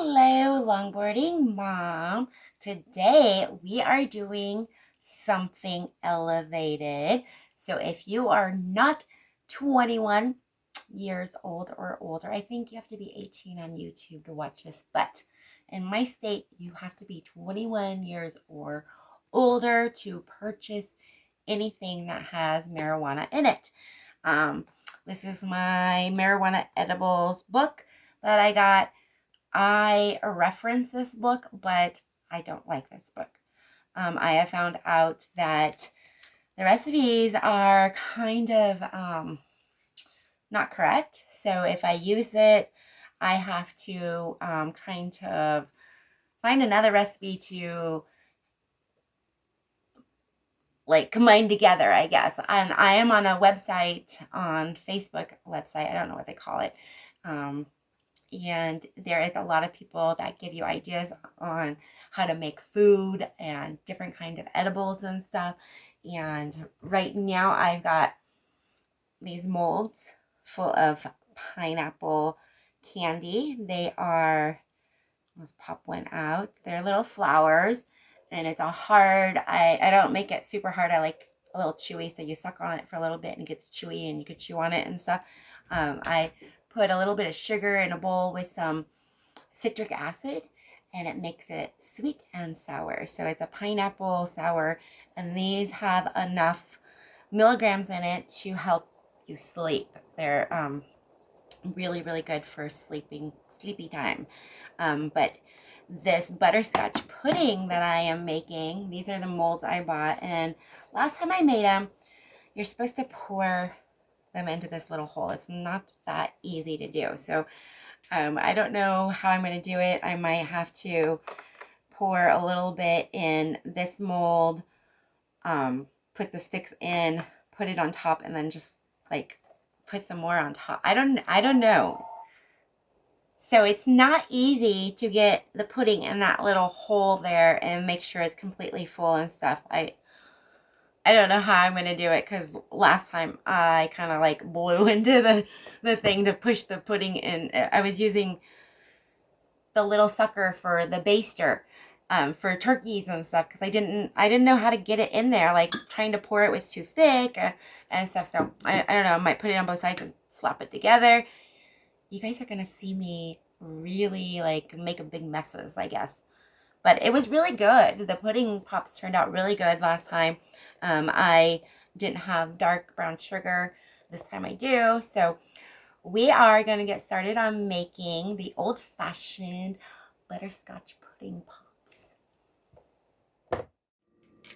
Hello, longboarding mom. Today we are doing something elevated. So if you are not 21 years old or older, I think you have to be 18 on YouTube to watch this, but in my state, you have to be 21 years or older to purchase anything that has marijuana in it. Um, this is my marijuana edibles book that I got. I reference this book, but I don't like this book. I have found out that the recipes are kind of not correct. So if I use it, I have to kind of find another recipe to like combine together, I guess. And I am on a website, on Facebook website. I don't know what they call it. And there is a lot of people that give you ideas on how to make food and different kind of edibles and stuff. And right now I've got these molds full of pineapple candy. They are, let's pop one out. They're little flowers and it's a hard, I don't make it super hard. I like a little chewy, so you suck on it for a little bit and it gets chewy and you could chew on it and stuff. I put a little bit of sugar in a bowl with some citric acid and it makes it sweet and sour. So it's a pineapple sour, and these have enough milligrams in it to help you sleep. They're really, really good for sleepy time. But this butterscotch pudding that I am making, these are the molds I bought, and last time I made them, you're supposed to pour them into this little hole. It's not that easy to do. So I don't know how I'm going to do it. I might have to pour a little bit in this mold, put the sticks in, put it on top, and then just like put some more on top. I don't know. So it's not easy to get the pudding in that little hole there and make sure it's completely full and stuff. I don't know how I'm going to do it because last time I kind of like blew into the thing to push the pudding in. I was using the little sucker for the baster for turkeys and stuff because I didn't know how to get it in there. Like trying to pour it was too thick and stuff. So I don't know. I might put it on both sides and slap it together. You guys are going to see me really like make a big messes, I guess. But it was really good. The pudding pops turned out really good last time. I didn't have dark brown sugar. This time I do. So we are going to get started on making the old-fashioned butterscotch pudding pops.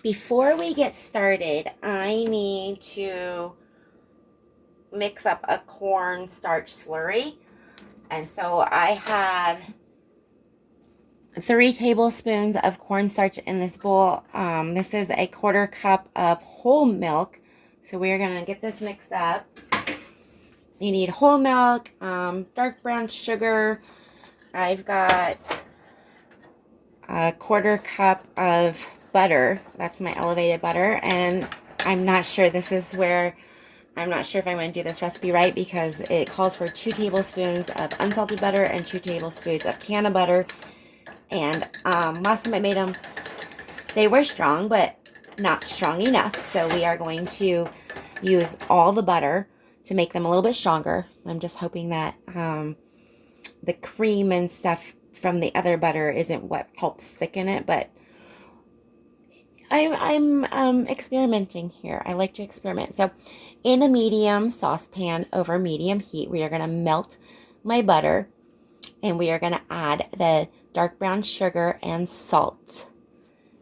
Before we get started, I need to mix up a cornstarch slurry. And so I have 3 tablespoons of cornstarch in this bowl. This is a 1/4 cup of whole milk. So we're going to get this mixed up. You need whole milk, dark brown sugar. I've got a 1/4 cup of butter. That's my elevated butter. And I'm not sure I'm not sure if I'm going to do this recipe right because it calls for 2 tablespoons of unsalted butter and 2 tablespoons of can of butter. And last time I made them, they were strong, but not strong enough. So we are going to use all the butter to make them a little bit stronger. I'm just hoping that the cream and stuff from the other butter isn't what helps thicken it, but I'm experimenting here. I like to experiment. So in a medium saucepan over medium heat, we are going to melt my butter and we are going to add the dark brown sugar and salt,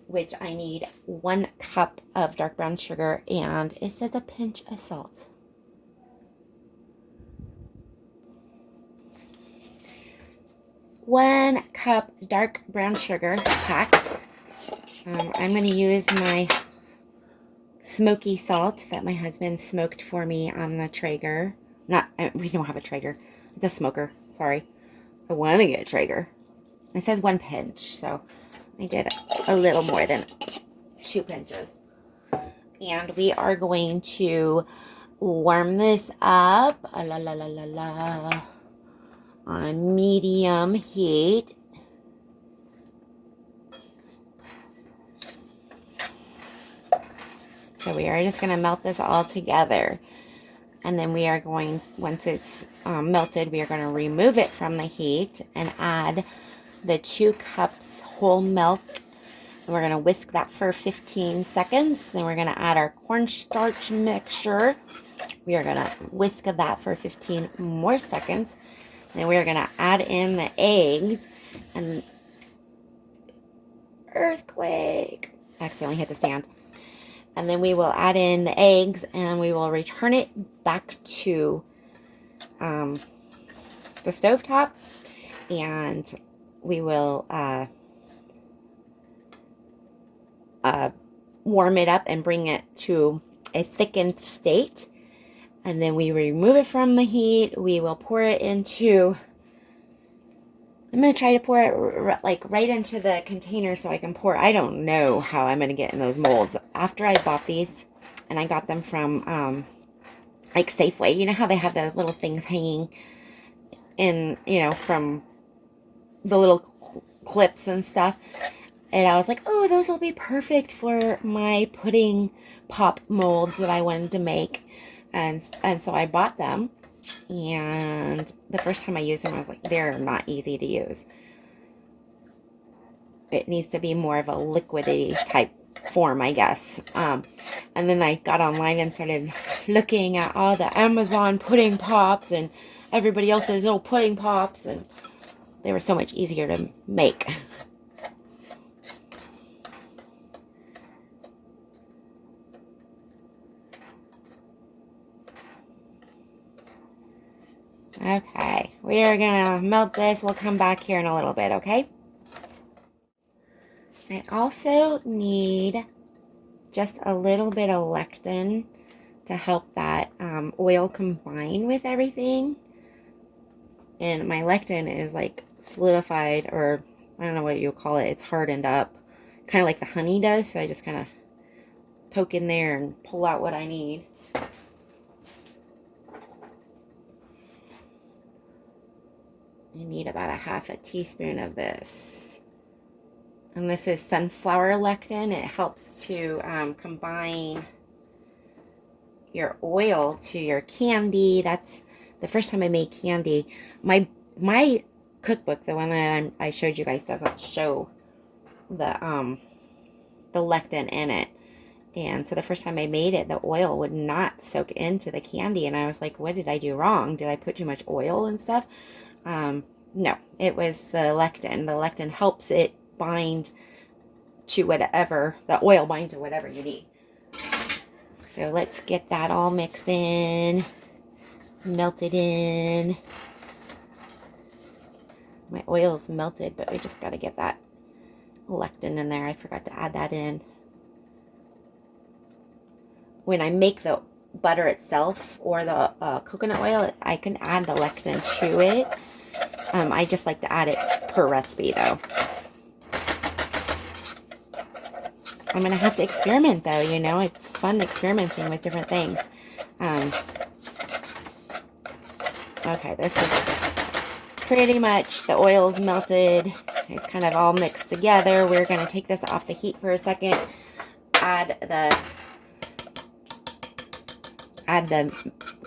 which I need 1 cup of dark brown sugar, and it says a pinch of salt. One cup dark brown sugar packed. I'm going to use my smoky salt that my husband smoked for me on the Traeger. We don't have a Traeger. It's a smoker. Sorry. I want to get a Traeger. It says 1 pinch, so I did a little more than 2 pinches. And we are going to warm this up on medium heat So we are just going to melt this all together. And then we are going, once it's melted, we are going to remove it from the heat and add the 2 cups whole milk. And we're going to whisk that for 15 seconds. Then we're going to add our cornstarch mixture. We are going to whisk that for 15 more seconds. Then we are going to add in the eggs. And earthquake. Accidentally hit the stand. And then we will add in the eggs and we will return it back to the stovetop. And we will warm it up and bring it to a thickened state. And then we remove it from the heat. We will pour it into, I'm going to try to pour it like right into the container so I can pour. I don't know how I'm going to get in those molds. After I bought these, and I got them from like Safeway. You know how they have those little things hanging in, you know, from the little clips and stuff. And I was like, oh, those will be perfect for my pudding pop molds that I wanted to make. And so I bought them. And the first time I used them, I was like, they're not easy to use. It needs to be more of a liquidy type form, I guess. And then I got online and started looking at all the Amazon pudding pops and everybody else's little pudding pops. And they were so much easier to make. Okay, we are gonna melt this. We'll come back here in a little bit, okay? I also need just a little bit of lectin to help that oil combine with everything. And my lectin is like solidified, or I don't know what you call it. It's hardened up, kind of like the honey does. So I just kind of poke in there and pull out what I need. I need about a half a teaspoon of this. And this is sunflower lectin. It helps to combine your oil to your candy. That's the first time I made candy. My cookbook, the one that I showed you guys, doesn't show the lectin in it. And so the first time I made it, the oil would not soak into the candy. And I was like, what did I do wrong? Did I put too much oil and stuff? No, it was the lectin. The lectin helps it bind to whatever, the oil bind to whatever you need. So let's get that all mixed in, melted in. My oil is melted, but we just got to get that lectin in there. I forgot to add that in. When I make the butter itself or the coconut oil, I can add the lectin to it. I just like to add it per recipe, though. I'm going to have to experiment, though, you know. It's fun experimenting with different things. Okay, this is pretty much, the oil's melted. It's kind of all mixed together. We're going to take this off the heat for a second. Add the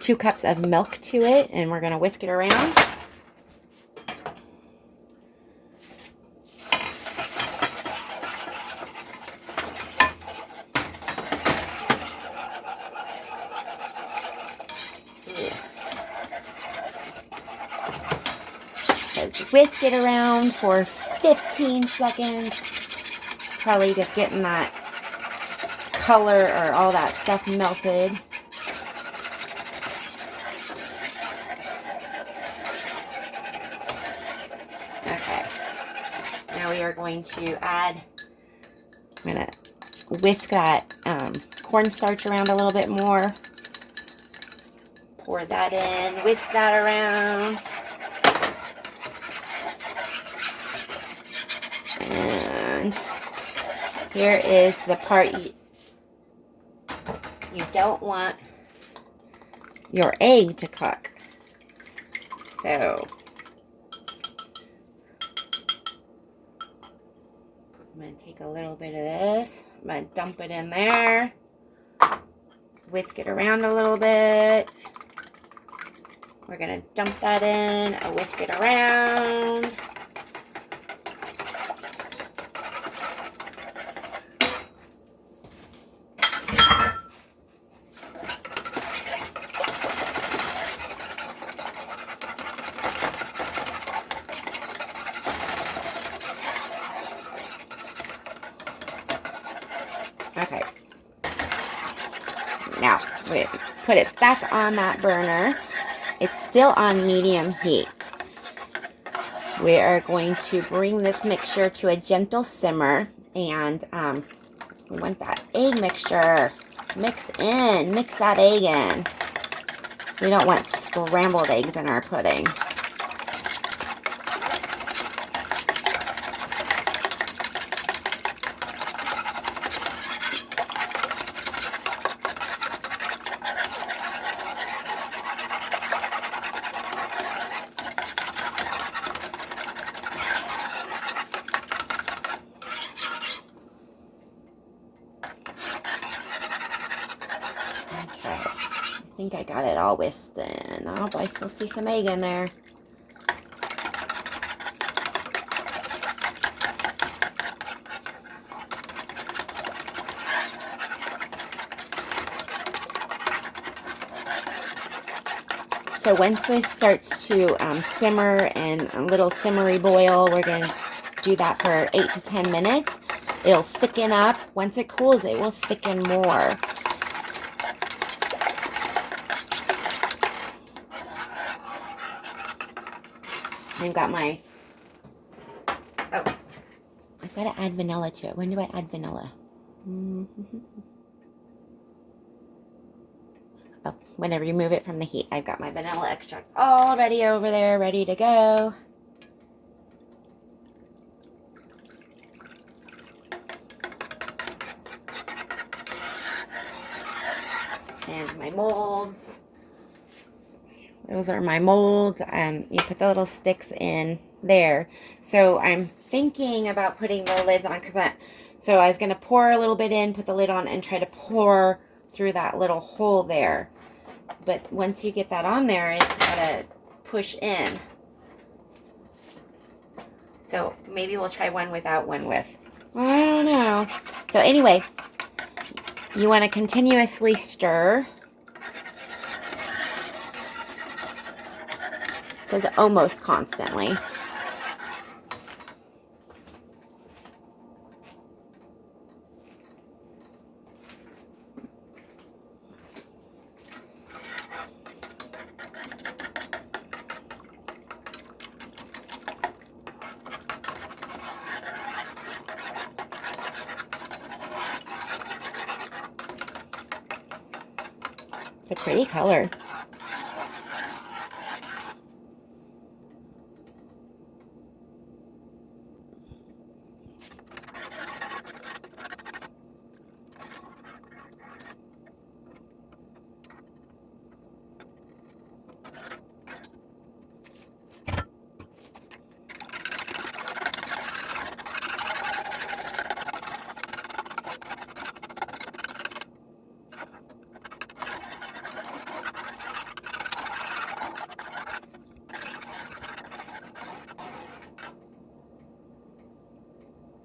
2 cups of milk to it, and we're going to whisk it around. Let's whisk it around for 15 seconds. Probably just getting that color or all that stuff melted. Okay. Now we are going to add, I'm going to whisk that cornstarch around a little bit more. Pour that in, whisk that around. And here is the part you don't want your egg to cook. So I'm going to take a little bit of this. I'm going to dump it in there. whisk it around a little bit. We're going to dump that in, whisk it around. Okay. Now, we put it back on that burner. It's still on medium heat. We are going to bring this mixture to a gentle simmer, and we want that egg mixture. Mix that egg in. We don't want scrambled eggs in our pudding. I think I got it all whisked in. Oh, but I still see some egg in there. So once this starts to simmer and a little simmery boil, we're going to do that for 8 to 10 minutes. It'll thicken up. Once it cools, it will thicken more. I've got my, I've got to add vanilla to it. When do I add vanilla? Oh, whenever you move it from the heat. I've got my vanilla extract already over there, ready to go. And my molds. Those are my molds, and you put the little sticks in there. So I'm thinking about putting the lids on, so I was going to pour a little bit in, put the lid on, and try to pour through that little hole there. But once you get that on there, it's got to push in. So maybe we'll try one without, one with. I don't know. So anyway, you want to continuously stir. It says almost constantly. It's a pretty color.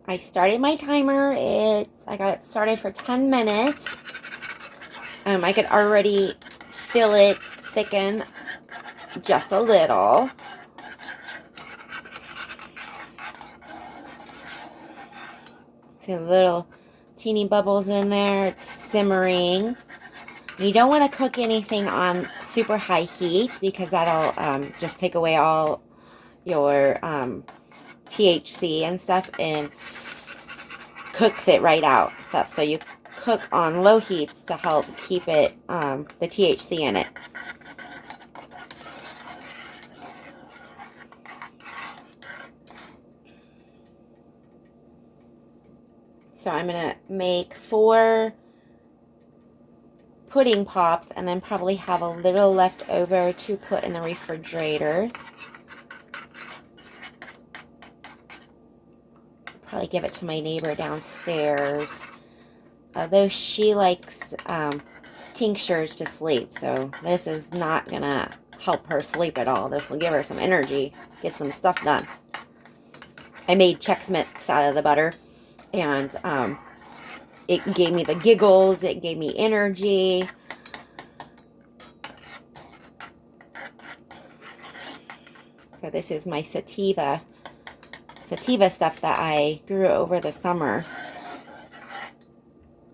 I started my timer. I got it started for 10 minutes. I could already feel it thicken just a little. See the little teeny bubbles in there. It's simmering. You don't want to cook anything on super high heat because that'll just take away all your THC and stuff and cooks it right out. So you cook on low heats to help keep it the THC in it. So I'm gonna make 4 pudding pops and then probably have a little left over to put in the refrigerator. Probably give it to my neighbor downstairs. Although she likes tinctures to sleep. So this is not going to help her sleep at all. This will give her some energy, get some stuff done. I made Chex Mix out of the butter, and it gave me the giggles. It gave me energy. So this is my sativa stuff that I grew over the summer.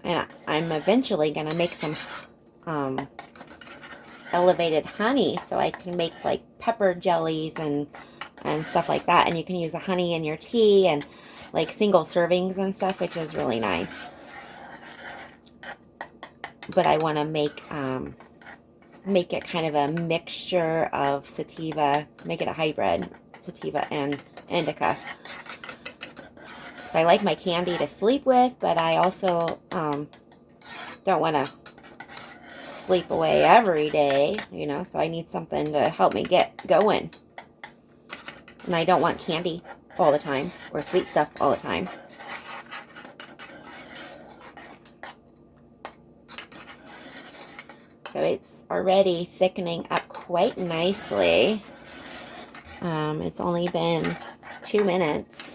And I'm eventually going to make some elevated honey so I can make like pepper jellies and stuff like that. And you can use the honey in your tea and like single servings and stuff, which is really nice. But I want to make it kind of a mixture of sativa, make it a hybrid, sativa and indica. I like my candy to sleep with, but I also don't want to sleep away every day, you know, so I need something to help me get going. And I don't want candy all the time or sweet stuff all the time. So it's already thickening up quite nicely. It's only been 2 minutes.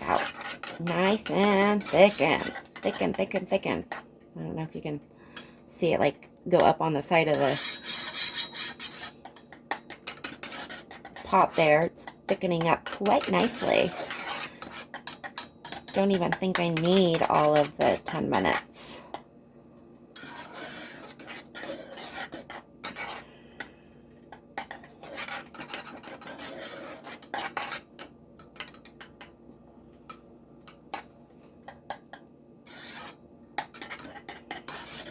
Wow, nice and thicken. Thicken. I don't know if you can see it like go up on the side of the pot there. It's thickening up quite nicely. Don't even think I need all of the 10 minutes.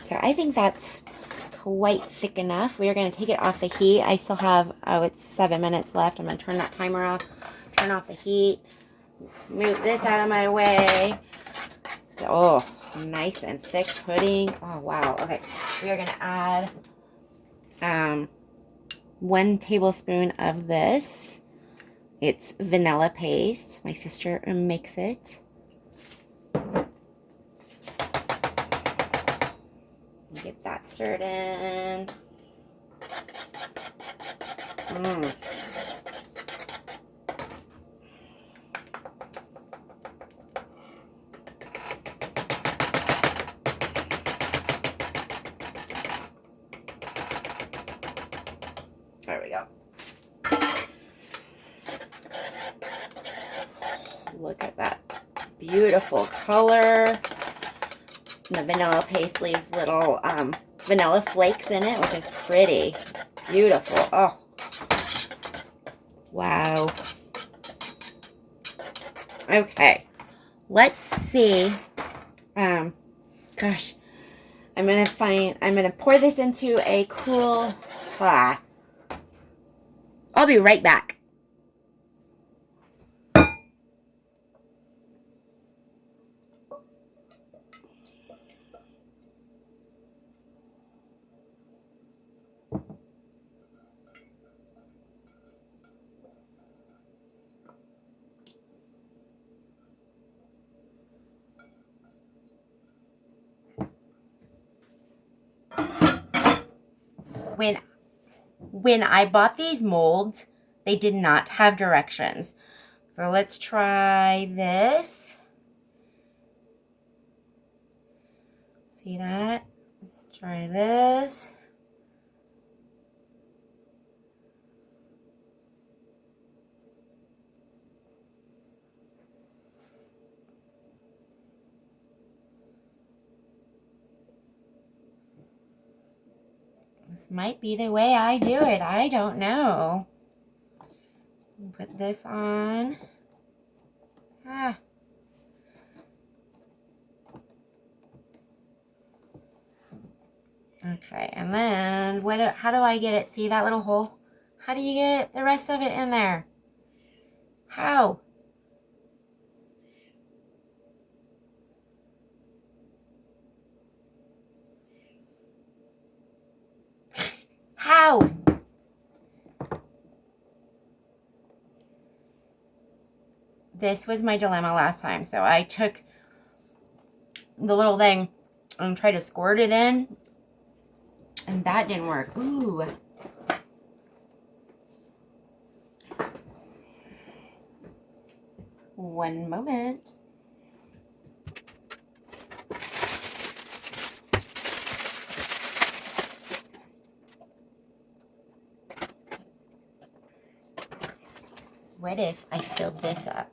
So I think that's quite thick enough. We're going to take it off the heat. I still have, it's 7 minutes left. I'm going to turn that timer off, turn off the heat, move this out of my way. So, oh, nice and thick pudding. Oh, wow. Okay, we are going to add 1 tablespoon of this. It's vanilla paste. My sister makes it. Get that stirred in. There we go. Look at that beautiful color. The vanilla paste leaves little vanilla flakes in it, which is pretty beautiful. Oh, wow. Okay, let's see. Gosh, I'm gonna pour this into a cool. I'll be right back. When I bought these molds, they did not have directions. So let's try this. See that? Try this. This might be the way I do it. I don't know. Put this on. Okay, and then how do I get it? See that little hole? How do you get the rest of it in there? How? How? This was my dilemma last time. So I took the little thing and tried to squirt it in, and that didn't work. Ooh. One moment. What if I filled this up?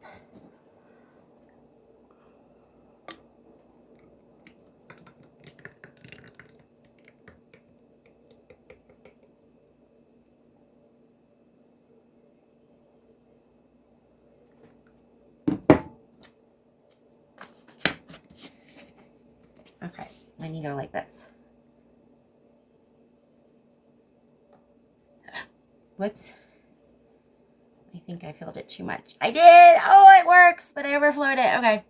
Okay, then you go like this. Whoops. I think I filled it too much. I did! Oh, it works, but I overflowed it. Okay.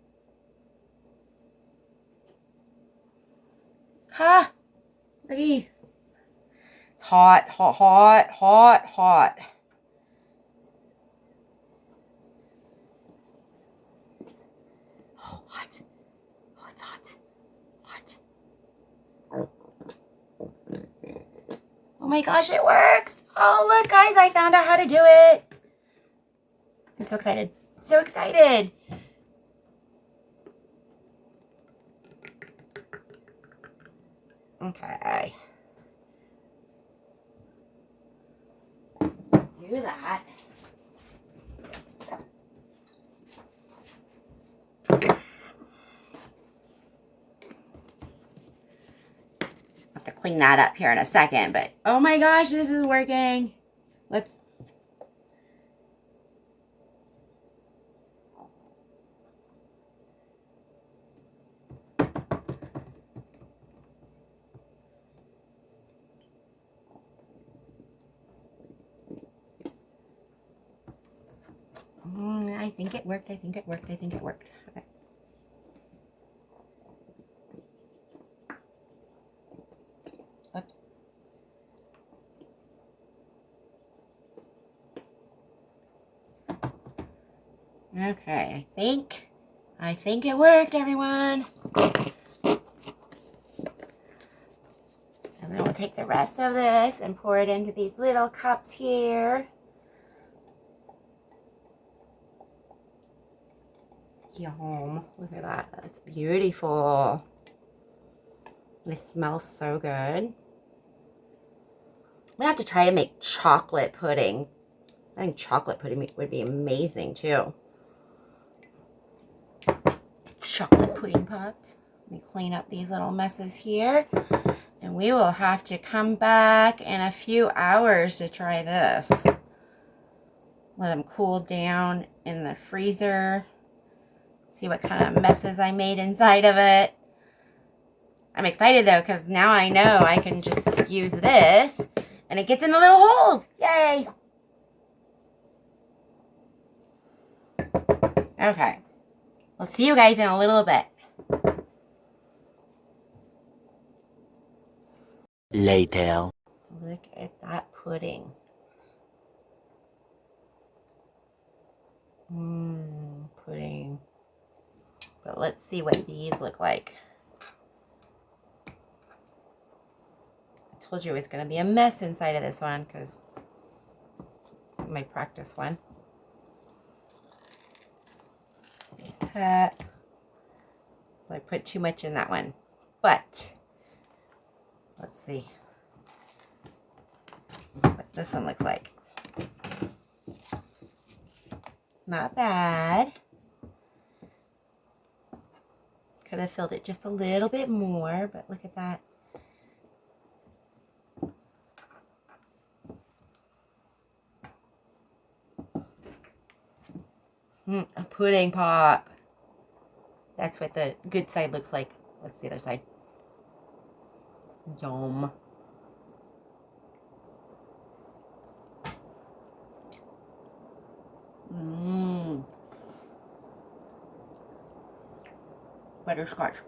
Ha! Looky. It's hot, hot, hot, hot, hot. Oh, hot. Oh, it's hot. Hot. Oh my gosh, it works! Oh, look, guys, I found out how to do it. I'm so excited. So excited. Okay. Do that. Have to clean that up here in a second, but oh my gosh, this is working. Whoops. I think it worked. I think it worked. I think it worked. Okay. Oops. Okay, I think it worked, everyone. And then we'll take the rest of this and pour it into these little cups here. Yum. Look at that. That's beautiful. This smells so good. I'm gonna have to try to make chocolate pudding. I think chocolate pudding would be amazing too. Chocolate pudding pops. Let me clean up these little messes here. And we will have to come back in a few hours to try this. Let them cool down in the freezer. See what kind of messes I made inside of it. I'm excited though, because now I know I can just use this and it gets in the little holes. Yay! Okay. We'll see you guys in a little bit. Later. Look at that pudding. Pudding. But let's see what these look like. I told you it was going to be a mess inside of this one because my practice one. I put too much in that one. But let's see what this one looks like. Not bad. Could have filled it just a little bit more, but look at that. A pudding pop. That's what the good side looks like. That's the other side. Yum. Mmm. Butterscotch.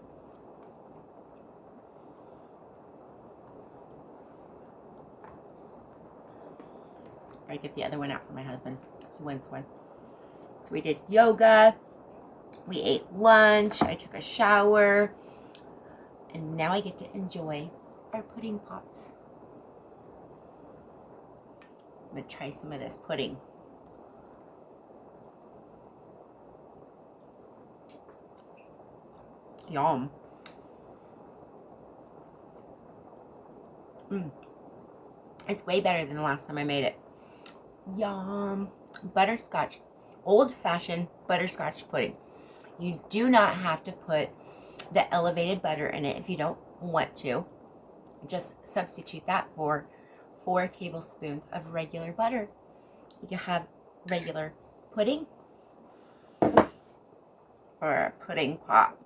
I get the other one out for my husband. He wants one. So we did yoga. We ate lunch. I took a shower. And now I get to enjoy our pudding pops. I'm going to try some of this pudding. Yum. It's way better than the last time I made it. Yum. Butterscotch. Old-fashioned butterscotch pudding. You do not have to put the elevated butter in it if you don't want to. Just substitute that for 4 tablespoons of regular butter. You can have regular pudding or a pudding pop.